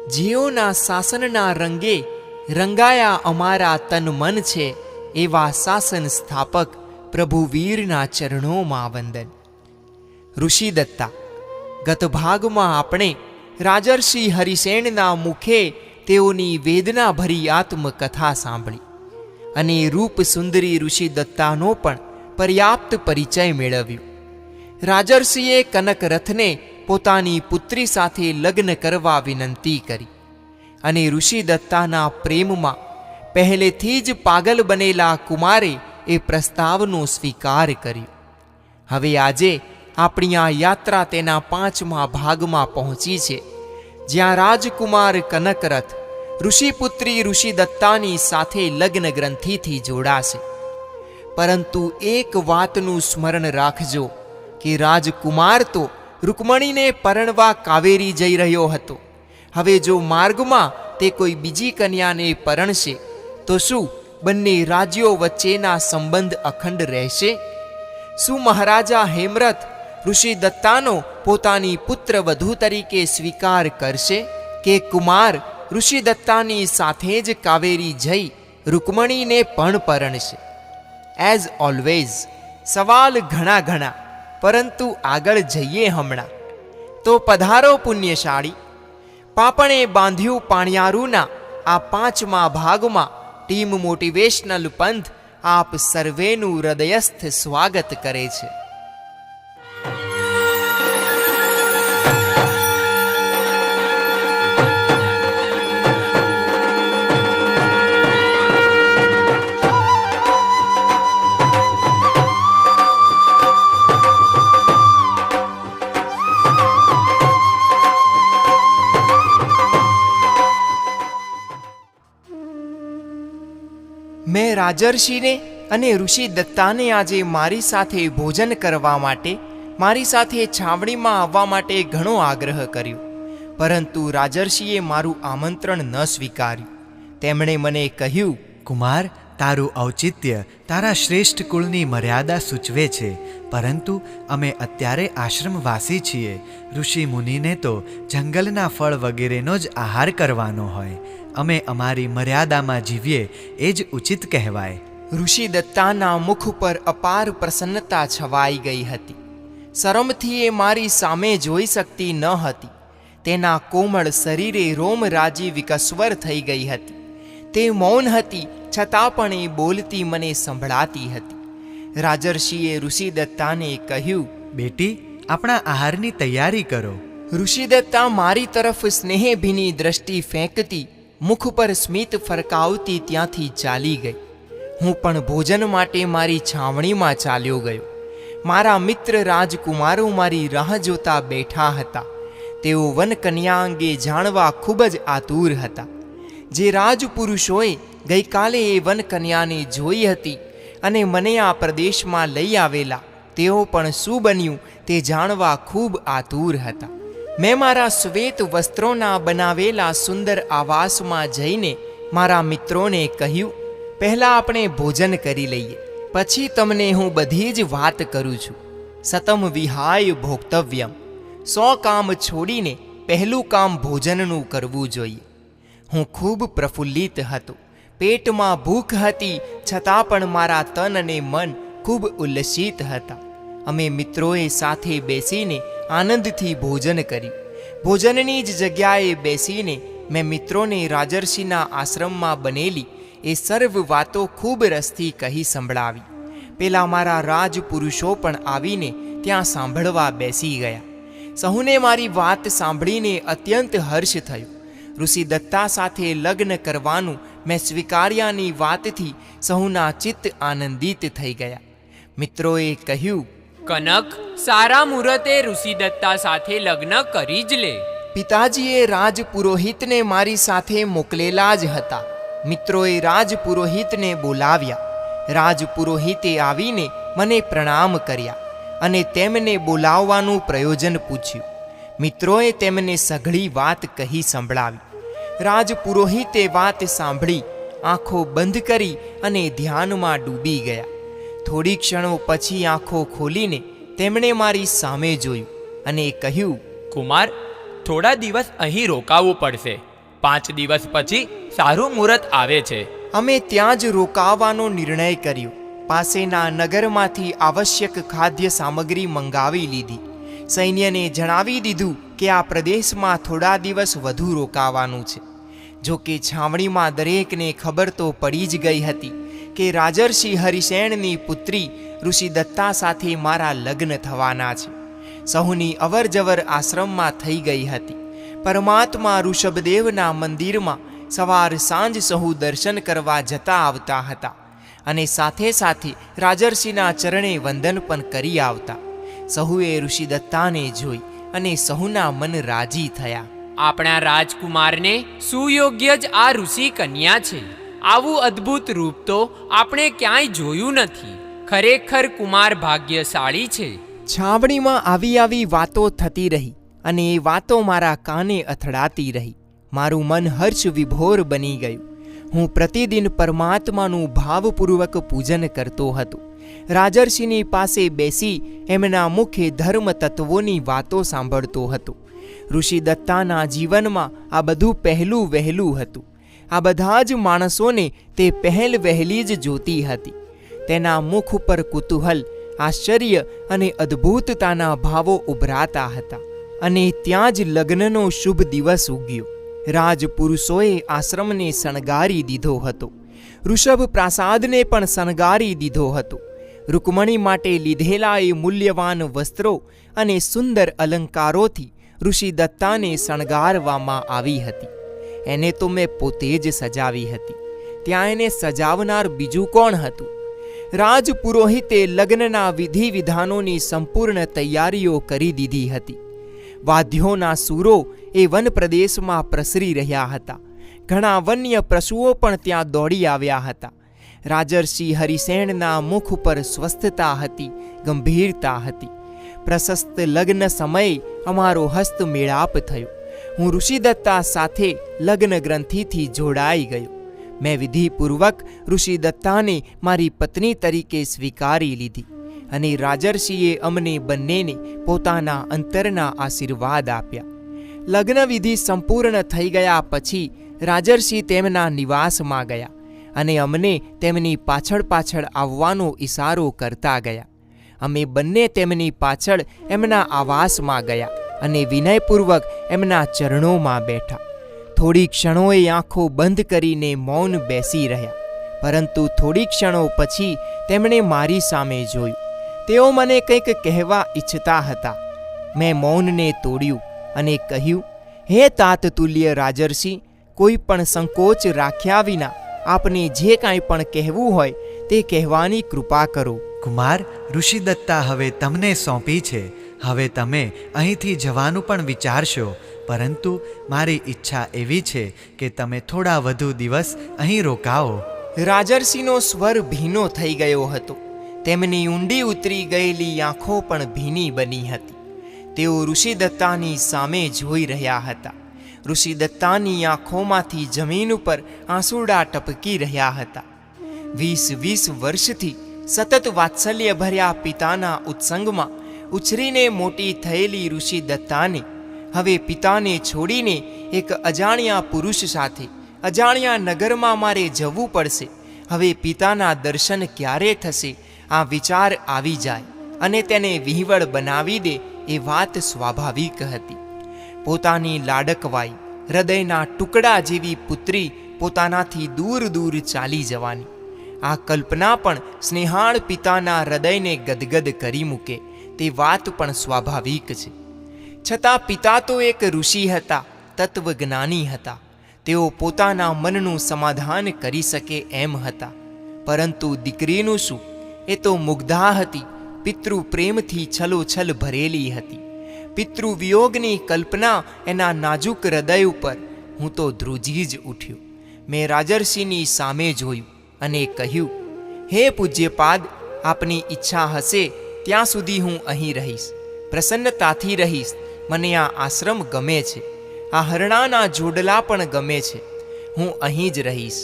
જેઓના શાસનના રંગે રંગાયા અમારા તન મન છે, એવા શાસન સ્થાપક પ્રભુ વીરના ચરણોમાં વંદન. ઋષિદત્તા. ગત ભાગમાં આપણે રાજર્ષિ હરિસેનના મુખે તેઓની વેદનાભરી આત્મકથા સાંભળી અને રૂપ સુંદરી ઋષિદત્તાનો પણ પર્યાપ્ત પરિચય મેળવ્યો. રાજર્ષિએ કનકરથને પોતાની પુત્રી સાથે લગ્ન કરવા વિનંતી કરી અને ઋષિદત્તાના પ્રેમમાં પહેલેથી જ પાગલ બનેલા કુમારે એ પ્રસ્તાવનો સ્વીકાર કર્યો. હવે આજે આપણી આ યાત્રા તેના 5મા ભાગમાં પહોંચી છે, જ્યાં રાજકુમાર કનકરથ ઋષિપુત્રી ઋષિદત્તાની સાથે લગ્ન ગ્રંથિથી જોડાશે. પરંતુ એક વાતનું સ્મરણ રાખજો કે રાજકુમાર તો રૂકમણીને પરણવા કાવેરી જઈ રહ્યો હતો. હવે જો માર્ગમાં તે કોઈ બીજી કન્યાને પરણશે તો શું બંને રાજ્યો વચ્ચેના સંબંધ અખંડ રહેશે? શું મહારાજા હેમરથ ઋષિદત્તાનો પોતાની પુત્રવધુ તરીકે સ્વીકાર કરશે કે કુમાર ઋષિદત્તાની સાથે જ કાવેરી જઈ રૂકમણીને પણ પરણશે? એઝ ઓલવેઝ સવાલ ઘણા, પરંતુ આગળ જઈએ હમણાં. તો પધારો પુણ્યશાળી. પાપણે બાંધ્યું પાણિયારુના આ 5મા ભાગમાં ટીમ મોટિવેશનલ પંથ આપ સર્વેનું હૃદયસ્થ સ્વાગત કરે છે. મેં રાજર્ષિને અને ઋષિદત્તાને આજે મારી સાથે ભોજન કરવા માટે, મારી સાથે છાવણીમાં આવવા માટે ઘણો આગ્રહ કર્યો, પરંતુ રાજર્ષિએ મારું આમંત્રણ ન સ્વીકાર્યું. તેમણે મને કહ્યું, કુમાર, તારું ઔચિત્ય તારા શ્રેષ્ઠ કુળની મર્યાદા સૂચવે છે, પરંતુ અમે અત્યારે આશ્રમવાસી છીએ. ઋષિ મુનિને તો જંગલના ફળ વગેરેનો જ આહાર કરવાનો હોય. અમે અમારી મર્યાદામાં જીવીએ એ જ ઉચિત કહેવાય. ઋષિદત્તાના મુખ પર અપાર પ્રસન્નતા છવાઈ ગઈ હતી. શરમથી એ મારી સામે જોઈ શકતી ન હતી. તેના કોમળ શરીરે રોમરાજી વિકસ્વર થઈ ગઈ હતી. તે મૌન હતી, છતાં પણ એ બોલતી મને સંભળાતી હતી. રાજર્ષિએ ઋષિદત્તાને કહ્યું, બેટી, આપણા આહારની તૈયારી કરો. ઋષિદત્તા મારી તરફ સ્નેહભીની દ્રષ્ટિ ફેંકતી, મુખ પર સ્મિત ફરકાવતી ત્યાંથી ચાલી ગઈ. હું પણ ભોજન માટે મારી છાવણીમાં ચાલ્યો ગયો. મારા મિત્ર રાજકુમારો મારી રાહ જોતા બેઠા હતા. તેઓ વનકન્યા અંગે જાણવા ખૂબ જ આતુર હતા. જે રાજપુરુષોએ ગઈકાલે એ વનકન્યાને જોઈ હતી અને મને આ પ્રદેશમાં લઈ આવેલા, તેઓ પણ શું બન્યું તે જાણવા ખૂબ આતુર હતા. મેં મારા શ્વેત વસ્ત્રોના બનાવેલા સુંદર આવાસમાં જઈને મારા મિત્રોને કહ્યું, પહેલાં આપણે ભોજન કરી લઈએ, પછી તમને હું બધી જ વાત કરું છું. સતમ વિહાય ભોક્તવ્યમ. 100 કામ છોડીને પહેલું કામ ભોજનનું કરવું જોઈએ. હું ખૂબ પ્રફુલ્લિત હતો. પેટમાં ભૂખ હતી, છતાં પણ મારા તન અને મન ખૂબ ઉલ્લસિત હતા. અમે મિત્રોએ સાથે બેસીને આનંદથી ભોજન કર્યું. ભોજનની જ જગ્યાએ બેસીને મેં મિત્રોને રાજર્ષિના આશ્રમમાં બનેલી એ સર્વ વાતો ખૂબ રસથી કહી સંભળાવી. પેલા મારા રાજપુરુષો પણ આવીને ત્યાં સાંભળવા બેસી ગયા. સહુને મારી વાત સાંભળીને અત્યંત હર્ષ થયો. ઋષિદત્તા સાથે લગ્ન કરવાનું મેં સ્વીકાર્યાની વાતથી સહુના ચિત્ત આનંદિત થઈ ગયા. મિત્રોએ કહ્યું, કનક, સારા મુહૂર્તે ઋષિદત્તા સાથે લગ્ન કરી જ લે. પિતાજીએ રાજપુરોહિતને મારી સાથે મોકલેલા જ હતા. મિત્રોએ રાજપુરોહિતને બોલાવ્યા. રાજપુરોહિતે આવીને મને પ્રણામ કર્યા અને તેમને બોલાવવાનું પ્રયોજન પૂછ્યું. મિત્રોએ તેમને સઘળી વાત કહી સંભળાવી. રાજપુરોહિતે વાત સાંભળી આંખો બંધ કરી અને ધ્યાનમાં ડૂબી ગયા. થોડી ક્ષણો પછી આંખો ખોલીને તેમણે મારી સામે જોયું અને કહ્યું, કુમાર, થોડા દિવસ અહીં રોકાવું પડશે. 5 દિવસ પછી સારું મુહૂર્ત આવે છે. અમે ત્યાં જ રોકાવાનો નિર્ણય કર્યો. પાસેના નગરમાંથી આવશ્યક ખાદ્ય સામગ્રી મંગાવી લીધી. સૈન્યને જણાવી દીધું કે આ પ્રદેશમાં થોડા દિવસ વધુ રોકાવાનું છે. જો કે છાવણીમાં દરેકને ખબર તો પડી જ ગઈ હતી કે રાજર્ષિ હરિસેનની પુત્રી ઋષિદત્તા સાથે મારા લગ્ન થવાના છે. સહુની અવરજવર આશ્રમમાં થઈ ગઈ હતી. પરમાત્મા ઋષભદેવના મંદિરમાં સવાર સાંજ સહુ દર્શન કરવા જતા આવતા હતા અને સાથે સાથે રાજર્ષિના ચરણે વંદન પણ કરી આવતા. સહુએ ઋષિદત્તાને જોઈ અને સહુના મન રાજી થયા. આપણા રાજકુમારને સુયોગ્ય જ આ ઋષિ કન્યા છે. આવું અદ્ભુત રૂપ તો આપણે ક્યાંય જોયું નથી. ખરેખર કુમાર ભાગ્યશાળી છે. છાવણીમાં આવી વાતો થતી રહી અને એ વાતો મારા કાને અથડાતી રહી. મારું મન હર્ષ વિભોર બની ગયું. હું પ્રતિદિન પરમાત્માનું ભાવપૂર્વક પૂજન કરતો હતો. રાજર્ષિની પાસે બેસી એમના મુખે ધર્મ તત્વોની વાતો સાંભળતો હતો. ઋષિદત્તાના જીવનમાં આ બધું પહેલું વહેલું હતું. આ બધા જ માણસોને તે પહેલ વહેલી જ જોતી હતી. તેના મુખ ઉપર કુતૂહલ, આશ્ચર્ય અને અદ્ભુતતાના ભાવો ઉભરાતા હતા. અને ત્યાં જ લગ્નનો શુભ દિવસ ઉગ્યો. રાજપુરુષોએ આશ્રમને શણગારી દીધો હતો. ઋષભ પ્રાસાદને પણ શણગારી દીધો હતો. રૂકમણી માટે લીધેલા એ મૂલ્યવાન વસ્ત્રો અને સુંદર અલંકારોથી ઋષિદત્તાને શણગારવામાં આવી હતી. એને તો મેં પોતે જ સજાવી હતી. ત્યાં એને સજાવનાર બીજું કોણ હતું? રાજપુરોહિતે લગ્નના વિધિ વિધાનોની સંપૂર્ણ તૈયારીઓ કરી દીધી હતી. વાદ્યોના સૂરો એ વન પ્રદેશમાં પ્રસરી રહ્યા હતા. ઘણા વન્ય પશુઓ પણ ત્યાં દોડી આવ્યા હતા. રાજર્ષિ હરિસેનના મુખ ઉપર સ્વસ્થતા હતી, ગંભીરતા હતી. પ્રશસ્ત લગ્ન સમયે અમારો હસ્ત મેળાપ થયો. હું ઋષિદત્તા સાથે લગ્ન ગ્રંથિથી જોડાઈ ગયો. મેં વિધિપૂર્વક ઋષિદત્તાને મારી પત્ની તરીકે સ્વીકારી લીધી અને રાજર્ષિએ અમને બંનેને પોતાના અંતરના આશીર્વાદ આપ્યા. લગ્નવિધિ સંપૂર્ણ થઈ ગયા પછી રાજર્ષિ તેમના નિવાસમાં ગયા અને અમને તેમની પાછળ પાછળ આવવાનો ઇશારો કરતા ગયા. અમે બંને તેમની પાછળ એમના આવાસમાં ગયા અને વિનયપૂર્વક એમના ચરણોમાં બેઠા. થોડી ક્ષણોએ આંખો બંધ કરીને મૌન બેસી રહ્યા, પરંતુ થોડી ક્ષણો પછી તેમણે મારી સામે જોયું. તેઓ મને કંઈક કહેવા ઈચ્છતા હતા. મેં મૌનને તોડ્યું અને કહ્યું, હે તાતતુલ્ય રાજર્ષિ, કોઈ પણ સંકોચ રાખ્યા વિના આપને જે કાંઈ પણ કહેવું હોય તે કહેવાની કૃપા કરો. કુમાર, ઋષિદત્તા હવે તમને સોંપી છે. હવે તમે અહીંથી જવાનું પણ વિચારશો, પરંતુ મારી ઈચ્છા એવી છે કે તમે થોડા વધુ દિવસ અહીં રોકાઓ. રાજર્ષિનો સ્વર ભીનો થઈ ગયો હતો. તેમની ઊંડી ઉતરી ગયેલી આંખો પણ ભીની બની હતી. તેઓ ઋષિદત્તાની સામે જોઈ રહ્યા હતા. ઋષિદત્તાની આંખોમાંથી જમીન ઉપર આંસુડા ટપકી રહ્યા હતા. 20 વર્ષથી સતત વાત્સલ્ય ભર્યા પિતાના ઉત્સંગમાં ઉછરીને મોટી થયેલી ઋષિદત્તાને હવે પિતાને છોડીને એક અજાણ્યા પુરુષ સાથે અજાણ્યા નગરમાં મારે જવું પડશે. હવે પિતાના દર્શન ક્યારે થશે? આ વિચાર આવી જાય અને તેને વિહવળ બનાવી દે એ વાત સ્વાભાવિક હતી. પોતાની લાડકવાઈ, હૃદયના ટુકડા જેવી પુત્રી પોતાનાથી દૂર દૂર ચાલી જવાની, આ કલ્પના પણ સ્નેહાળ પિતાના હૃદયને ગદગદ કરી મૂકે તે વાત પણ સ્વાભાવિક છે. છતાં પિતા તો એક ઋષિ હતા, તત્વજ્ઞાની હતા. તેઓ પોતાના મનનું સમાધાન કરી શકે એમ હતા. પરંતુ દીકરીનું શું? એ તો મુગ્ધા હતી, પિતૃ પ્રેમથી છલોછલ ભરેલી હતી. પિતૃવિયોગની કલ્પના એના નાજુક હૃદય ઉપર. હું તો ધ્રુજી જ ઉઠ્યો. મેં રાજર્ષિની સામે જોયું અને કહ્યું, હે પૂજ્યપાદ, આપની ઈચ્છા હશે ત્યાં સુધી હું અહીં રહીશ, પ્રસન્નતાથી રહીશ. મને આ આશ્રમ ગમે છે, આ હરણાના જોડલા પણ ગમે છે. હું અહીં જ રહીશ.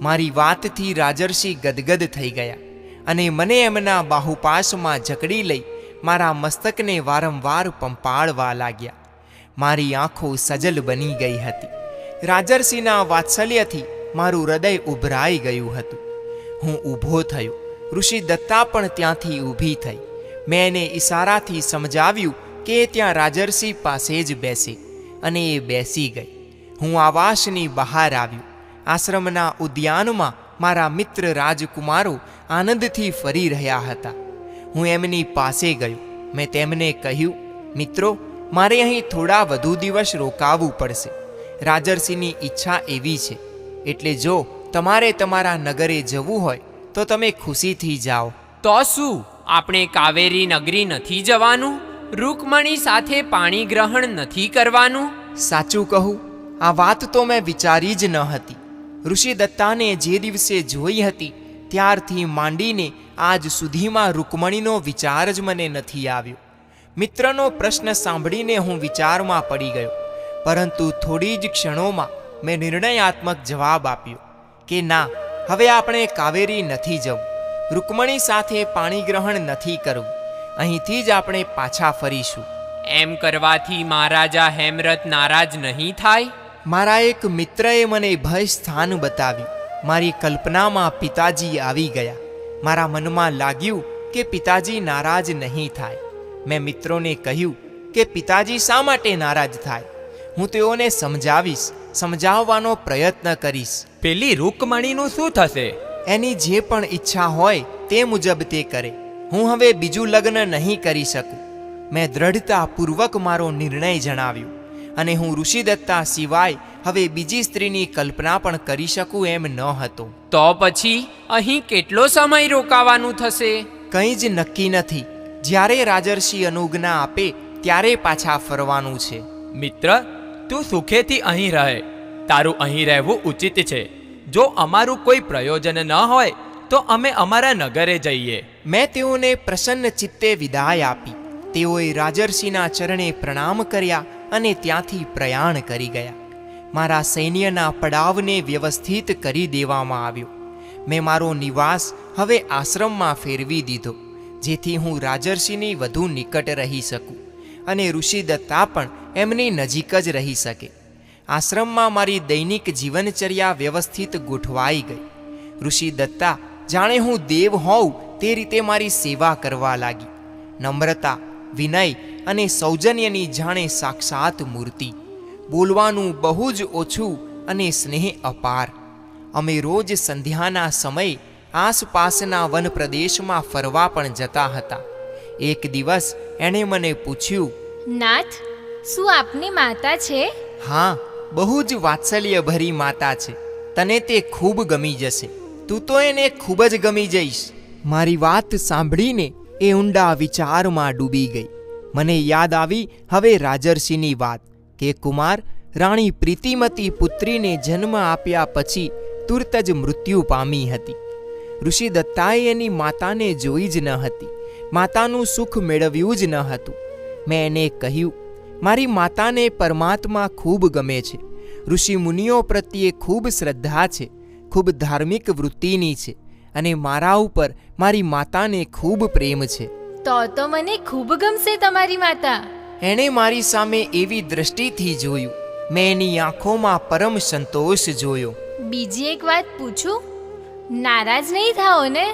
મારી વાતથી રાજર્ષિ ગદગદ થઈ ગયા અને મને એમના બાહુપાશમાં જકડી લઈ મારા મસ્તકને વારંવાર પંપાળવા લાગ્યા. મારી આંખો સજલ બની ગઈ હતી. રાજર્ષિના વાત્સલ્યથી મારું હૃદય ઉભરાઈ ગયું હતું. હું ઊભો થયો. ઋષિ દત્તા પણ ત્યાંથી ઊભી થઈ. મેં એને ઈશારાથી સમજાવ્યું કે એ ત્યાં રાજર્ષિ પાસે જ બેસે, અને એ બેસી ગઈ. હું આવાસની બહાર આવ્યો. આશ્રમના ઉદ્યાનમાં મારા મિત્ર રાજકુમારો આનંદથી ફરી રહ્યા હતા. હું એમની પાસે ગયો. મેં તેમને કહ્યું, મિત્રો, મારે અહીં થોડા વધુ દિવસ રોકાવું પડશે. રાજર્ષિની ઈચ્છા એવી છે, એટલે જો તમારે તમારા નગરે જવું હોય તો તમે ખુશીથી જાઓ. તો શું આપણે કાવેરી નગરી નથી જવાનું? રૂકમણી સાથે પાણી ગ્રહણ નથી કરવાનું? સાચું કહું, આ વાત તો મેં વિચારી જ ન હતી. ઋષિ દત્તાને જે દિવસે જોઈ હતી ત્યારથી માંડીને આજ સુધીમાં રૂકમણીનો વિચાર જ મને નથી આવ્યો. મિત્રનો પ્રશ્ન સાંભળીને હું વિચારમાં પડી ગયો, પરંતુ થોડી જ ક્ષણોમાં મેં નિર્ણયાત્મક જવાબ આપ્યો કે ના, હવે આપણે કાવેરી નથી જવું. રૂકમણી સાથે પાણી ગ્રહણ નથી કરવું. અહીંથી જ આપણે પાછા ફરીશું. એમ કરવાથી મહારાજા હેમરથ નારાજ નહીં થાય? મારા એક મિત્રએ મને ભય સ્થાન બતાવ્યું. મારી કલ્પનામાં પિતાજી આવી ગયા. મારા મનમાં લાગ્યું કે પિતાજી નારાજ નહીં થાય. મેં મિત્રોને કહ્યું કે પિતાજી શા માટે નારાજ થાય? હું તેઓને સમજાવીશ, સમજાવવાનો પ્રયત્ન કરીશ. પેલી રૂકમણીનું શું થશે? એની જે પણ ઈચ્છા હોય તે મુજબ તે કરે. હું હવે બીજું લગ્ન નહીં કરી શકું. મેં દ્રઢતાપૂર્વક મારો નિર્ણય જણાવ્યો, અને હું ઋષિદત્તા સિવાય હવે બીજી સ્ત્રીની કલ્પના પણ કરી શકું એમ ન હતો. તો પછી અહીં કેટલો સમય રોકાવાનું થશે? કંઈ જ નક્કી નથી. જ્યારે રાજર્ષિ અનુજ્ઞા આપે ત્યારે પાછા ફરવાનું છે. મિત્ર, તું સુખેથી અહીં રહે. તારું અહીં રહેવું ઉચિત છે. જો અમારું કોઈ પ્રયોજન ન હોય તો અમે અમારા નગરે જઈએ. મેં તેઓને પ્રસન્ન ચિત્તે વિદાય આપી. તેઓએ રાજર્ષિના ચરણે પ્રણામ કર્યા અને ત્યાંથી પ્રયાણ કરી ગયા. મારા સૈન્યના પડાવને વ્યવસ્થિત કરી દેવામાં આવ્યો. મેં મારો નિવાસ હવે આશ્રમમાં ફેરવી દીધો, જેથી હું રાજર્ષિની વધુ નિકટ રહી શકું અને ઋષિદત્તા પણ એમની નજીક જ રહી શકે. આશ્રમમાં મારી દૈનિક જીવનચર્યા વ્યવસ્થિત ગોઠવાઈ ગઈ. ઋષિદત્તા જાણે હું દેવ હોઉં તે રીતે મારી સેવા કરવા લાગી. નમ્રતા, વિનય અને સૌજન્યની જાણે સાક્ષાત મૂર્તિ. બોલવાનું બહુ જ ઓછું અને સ્નેહ અપાર. અમે રોજ સંધ્યાના સમયે આસપાસના વન પ્રદેશમાં ફરવા પણ જતા હતા. એક દિવસ એણે મને પૂછ્યું, નાથ, શું આપની માતા છે? હા, બહુ જ વાત્સલ્યભરી માતા છે. તને તે ખૂબ ગમી જશે. તું તો એને ખૂબ જ ગમી જઈશ. મારી વાત સાંભળીને એ ઊંડા વિચારમાં ડૂબી ગઈ. મને યાદ આવી હવે રાજર્ષિની વાત કે કુમાર રાણી પ્રીતિમતી પુત્રીને જન્મ આપ્યા પછી તુરત જ મૃત્યુ પામી હતી. ઋષિદત્તાએ એની માતાને જોઈ જ ન હતી. માતાનું સુખ મેળવ્યું જ ન હતું. મેં એને કહ્યું, મારી માતાને પરમાત્મા ખૂબ ગમે છે. ઋષિ મુનિઓ પ્રત્યે ખૂબ શ્રદ્ધા છે, ખૂબ ધાર્મિક વૃત્તિની છે, અને મારા ઉપર મારી માતાને ખૂબ પ્રેમ છે. તો મને ખૂબ ગમશે તમારી માતા. એણે મારી સામે એવી દ્રષ્ટિથી જોયું. મેં એની આંખોમાં પરમ સંતોષ જોયો. બીજી એક વાત પૂછું? નારાજ નહીં થાઓ ને?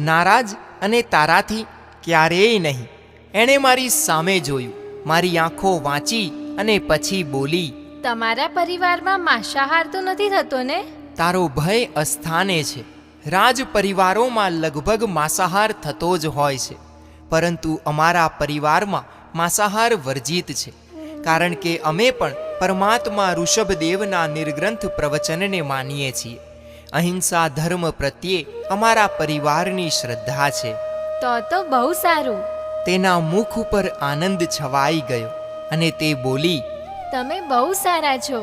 નારાજ અને તારાથી ક્યારેય નહીં. એણે મારી સામે જોયું, મારી આંખો વાંચી અને પછી બોલી, તમારા પરિવારમાં માંસાહાર તો નથી થતો ને? તારો ભય અસ્થાને છે. રાજ પરિવારોમાં લગભગ માંસાહાર થતો જ હોય છે, પરંતુ અમારા પરિવારમાં માંસાહાર વર્જિત છે, કારણ કે અમે પણ પરમાત્મા ઋષભદેવના નિર્ગ્રંથ પ્રવચનને માનીએ છીએ. અહિંસા ધર્મ પ્રત્યે અમારા પરિવારની શ્રદ્ધા છે. તો બહુ સારું. તેના મુખ ઉપર આનંદ છવાઈ ગયો અને તે બોલી, તમે બહુ સારા છો.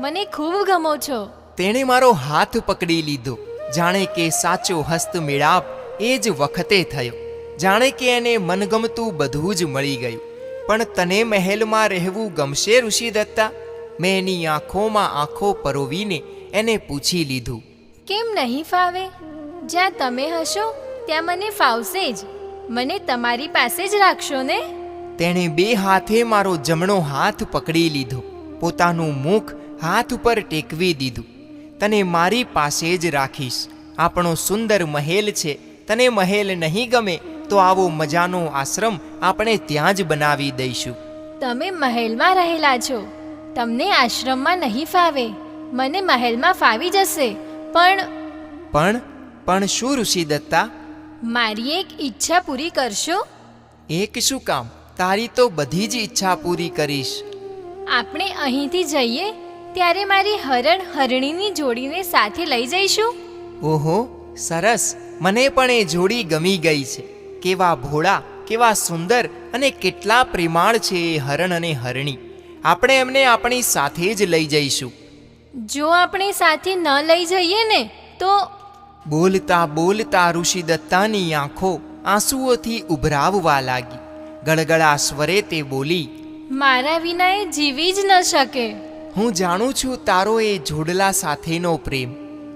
મને ખૂબ ગમો છો. તેણે મારો હાથ પકડી લીધો, જાણે કે સાચો હસ્ત મેળાપ એ જ વખતે થયો. જાણે કે એને મનગમતું બધું જ મળી ગયું. પણ તને મહેલમાં રહેવું ગમશે ઋષિદત્તા? મેં એની આંખોમાં આંખો પરોવીને એને પૂછી લીધું. કેમ નહીં ફાવે? જ્યાં તમે હશો ત્યાં મને ફાવશે જ. મને તમારી પાસે જ રાખશો ને? તેણે બે હાથે મારો જમણો હાથ પકડી લીધો. પોતાનું મુખ હાથ ઉપર ટેકવી દીધું. તને મારી પાસે જ રાખીશ. આપણો સુંદર મહેલ છે, તને મહેલ નહીં ગમે તો આવો મજાનો આશ્રમ આપણે ત્યાં જ બનાવી દઈશું. તમે મહેલમાં રહેલા છો, તમને આશ્રમમાં નહીં ફાવે. મને મહેલમાં ફાવી જશે, પણ શું ઋષિદત્તા? મારી એક ઈચ્છા પૂરી કરશો? એક શું કામ? તારી તો બધી જ ઈચ્છા પૂરી કરીશ. આપણે અહીંથી જઈએ ત્યારે મારી હરણીની જોડીને સાથે લઈ જઈશું. ઓહો, સરસ! મને પણ એ જોડી ગમી ગઈ છે. કેવા ભોળા, કેવા સુંદર અને કેટલા પ્રેમાળ છે એ હરણ અને હરણી. આપણે એમને આપણી સાથે જ લઈ જઈશું. જો આપણે સાથે ન લઈ જઈએ ને તો? બોલતા બોલતા ઋષિદત્તાની આંખો આંસુઓથી ઉભરાવવા લાગી. ગળગળા સ્વરે તે બોલી, મારા વિના એ જીવી જ ન શકે. હું જાણું છું તારો એ જોડલા સાથેનો પ્રેમ,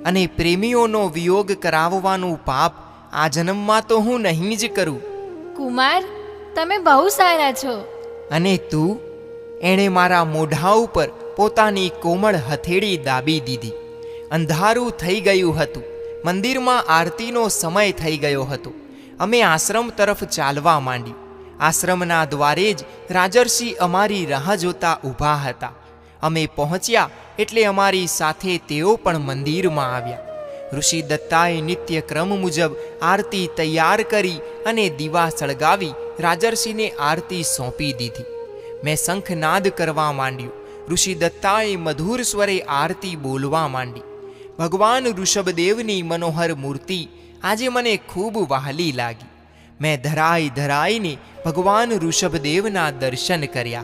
અને પ્રેમીઓનો વિયોગ કરાવવાનું પાપ આ જન્મમાં તો હું નહીં જ કરું. કુમાર, તમે બહુ સારા છો. અને તું? એણે મારા મોઢા ઉપર પોતાની કોમળ હથેળી દાબી દીધી. અંધારું થઈ ગયું હતું. મંદિરમાં આરતીનો સમય થઈ ગયો હતો. અમે આશ્રમ તરફ ચાલવા માંડી. આશ્રમના દ્વારે જ રાજર્ષિ અમારી રાહ જોતા ઊભા હતા. અમે પહોંચ્યા એટલે અમારી સાથે તેઓ પણ મંદિરમાં આવ્યા. ઋષિદત્તાએ નિત્યક્રમ મુજબ આરતી તૈયાર કરી અને દીવા સળગાવી રાજર્ષિને આરતી સોંપી દીધી. મેં શંખનાદ કરવા માંડ્યો. ઋષિદત્તાએ મધુર સ્વરે આરતી બોલવા માંડી. ભગવાન ઋષભદેવની મનોહર મૂર્તિ આજે મને ખૂબ વહાલી લાગી. મેં ધરાઈને ભગવાન ઋષભદેવના દર્શન કર્યા.